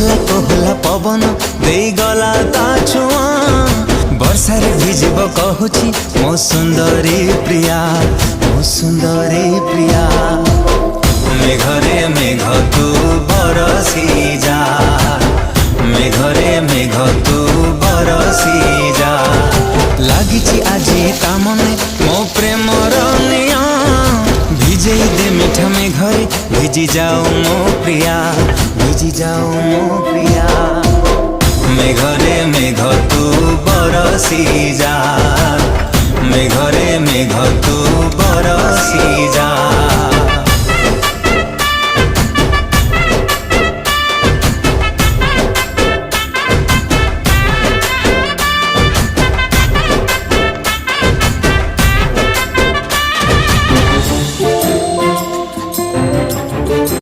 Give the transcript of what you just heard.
कोहला कोहला पवन दे गला ता छुआ वर्षार भिजिब कहूची मो सुंदरी प्रिया मो सुंदरी प्रिया। मेघरे मेघ तू बरसी जा मेघरे मेघ तू बरसी जा लागिची आजी ता मने मो प्रेमर निया भिजेई दे मीठा मेघरे भिजी जाओ मो प्रिया भिजी जाओ मो प्रिया। मेघरे मेघ तू बरसी जा मेघरे मेघ तू बरसी जा।